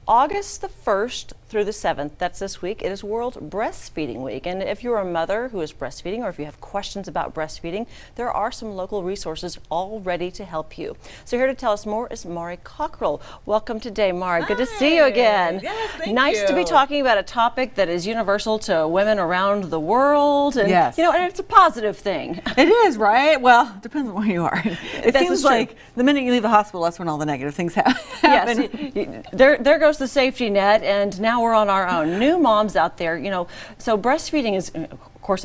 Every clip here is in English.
August the 1st through the 7th, that's this week, it is World Breastfeeding Week. And if you're a mother who is breastfeeding, or if you have questions about breastfeeding, there are some local resources all ready to help you. So here to tell us more is Mari Cockrell. Welcome today, Mari. Good to see you again. Yes, thank nice you. to be talking about a topic that is universal to women around the world. And, yes. You know, and it's a positive thing. It is, right? Well, it depends on where you are. It That's seems true. like the minute you leave the hospital, that's when all the negative things happen. Yes, there goes the safety net, and now we're on our own. New moms out there, you know, so breastfeeding is, of course,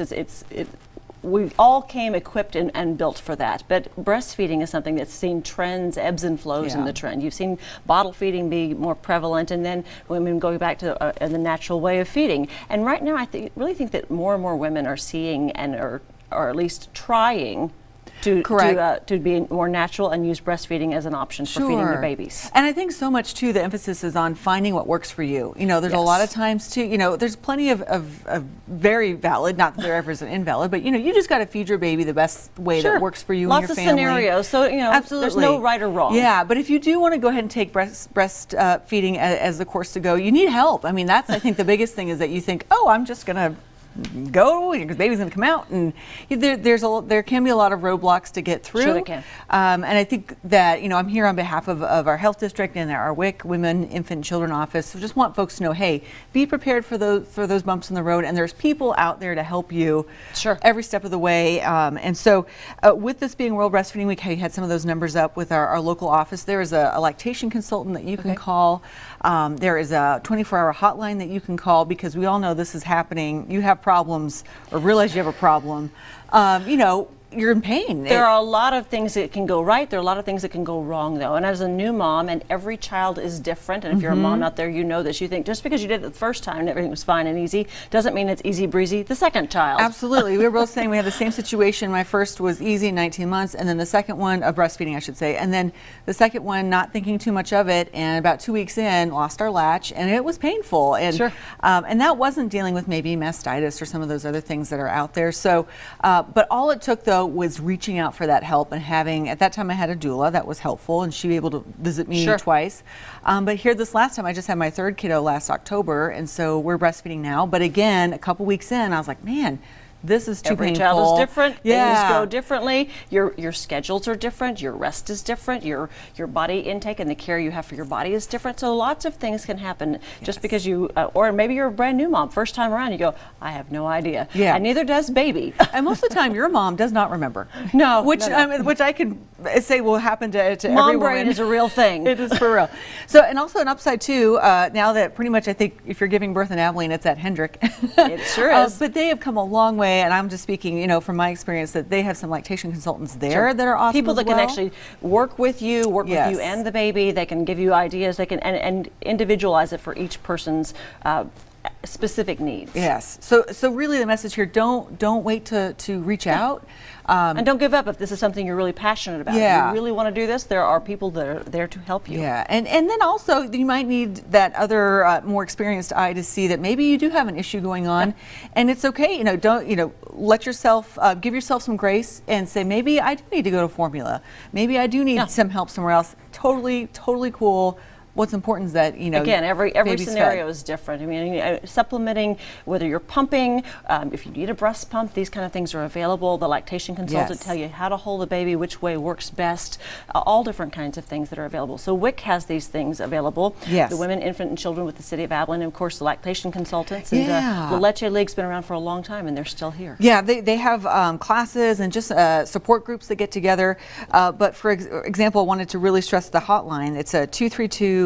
we all came equipped and built for that, but breastfeeding is something that's seen trends, ebbs and flows in the trend. You've seen bottle feeding be more prevalent, and then women going back to the natural way of feeding. And right now, I really think that more and more women are seeing and are at least trying to be more natural and use breastfeeding as an option for feeding their babies. And I think so much too, the emphasis is on finding what works for you. You know, there's a lot of times too, you know, there's plenty of very valid, not that there ever is an invalid, but you know, you just got to feed your baby the best way that works for you and your family. Lots of scenarios, so you know, there's no right or wrong. Yeah, but if you do want to go ahead and take breastfeeding as the course to go, you need help. I mean, that's I think the biggest thing is that you think, oh, I'm just going to go, your baby's going to come out, and there can be a lot of roadblocks to get through. Sure, they can. And I think that, you know, I'm here on behalf of our health district and our WIC, Women, Infant, and Children office. So just want folks to know, hey, be prepared for those bumps in the road, and there's people out there to help you every step of the way. And so with this being World Breastfeeding Week, I had some of those numbers up with our local office. There is a lactation consultant that you can call. There is a 24-hour hotline that you can call, because we all know this is happening. You have problems or realize you have a problem, you know, you're in pain. There are a lot of things that can go right. There are a lot of things that can go wrong, though. And as a new mom, and every child is different, and if you're a mom out there, you know this. You think just because you did it the first time and everything was fine and easy, doesn't mean it's easy breezy the second child. Absolutely. We were both saying we had the same situation. My first was easy, 19 months, and then the second one, breastfeeding, I should say, and then the second one, not thinking too much of it, and about 2 weeks in, lost our latch, and it was painful. And and that wasn't dealing with maybe mastitis or some of those other things that are out there. So, but all it took, though, was reaching out for that help, and having, at that time I had a doula that was helpful, and she was able to visit me twice. But here this last time, I just had my third kiddo last October, and so we're breastfeeding now. But again, a couple weeks in, I was like, man, this is too painful. Every child is different. Things go differently. Your schedules are different. Your rest is different. Your body intake and the care you have for your body is different. So lots of things can happen just because you, or maybe you're a brand new mom, first time around. You go, I have no idea. Yeah. And neither does baby. And most of the time, your mom does not remember. No. Which I can say will happen to everyone. Mom brain is a real thing. It is for real. So, and also an upside too. Now that pretty much I think if you're giving birth in Abilene, it's at Hendrick. It sure is. But they have come a long way. And I'm just speaking, you know, from my experience, that they have some lactation consultants there that are awesome. People that can actually work with you and the baby. They can give you ideas. They can and individualize it for each person's specific needs. Yes. So really, the message here: don't wait to reach out. And don't give up if this is something you're really passionate about. If you really want to do this, there are people that are there to help you. Yeah, and then also you might need that other more experienced eye to see that maybe you do have an issue going on, and it's okay. You know, don't let yourself give yourself some grace and say, maybe I do need to go to formula. Maybe I do need some help somewhere else. Totally cool. What's important is that, you know, again, every scenario is different. I mean, supplementing, whether you're pumping, if you need a breast pump, these kind of things are available. The lactation consultant tell you how to hold the baby, which way works best, all different kinds of things that are available. So WIC has these things available. Yes. The Women, Infant, and Children with the City of Abilene, and of course the lactation consultants. And the Leche League's been around for a long time, and they're still here. Yeah, they have classes and just support groups that get together. But for example, I wanted to really stress the hotline. It's a 232-5651.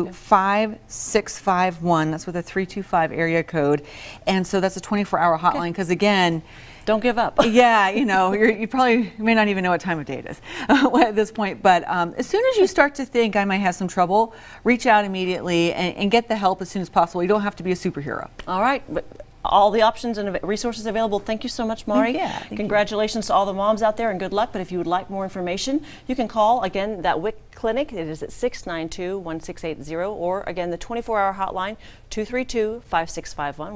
That's with a 325 area code, and so that's a 24-hour hotline. Because again, don't give up. Yeah, you know, you probably may not even know what time of day it is at this point. But as soon as you start to think I might have some trouble, reach out immediately and get the help as soon as possible. You don't have to be a superhero. All right. But all the options and resources available. Thank you so much, Mari. Congratulations to all the moms out there, and good luck. But if you would like more information, you can call, again, that WIC clinic. It is at 692-1680, or again, the 24-hour hotline, 232-5651.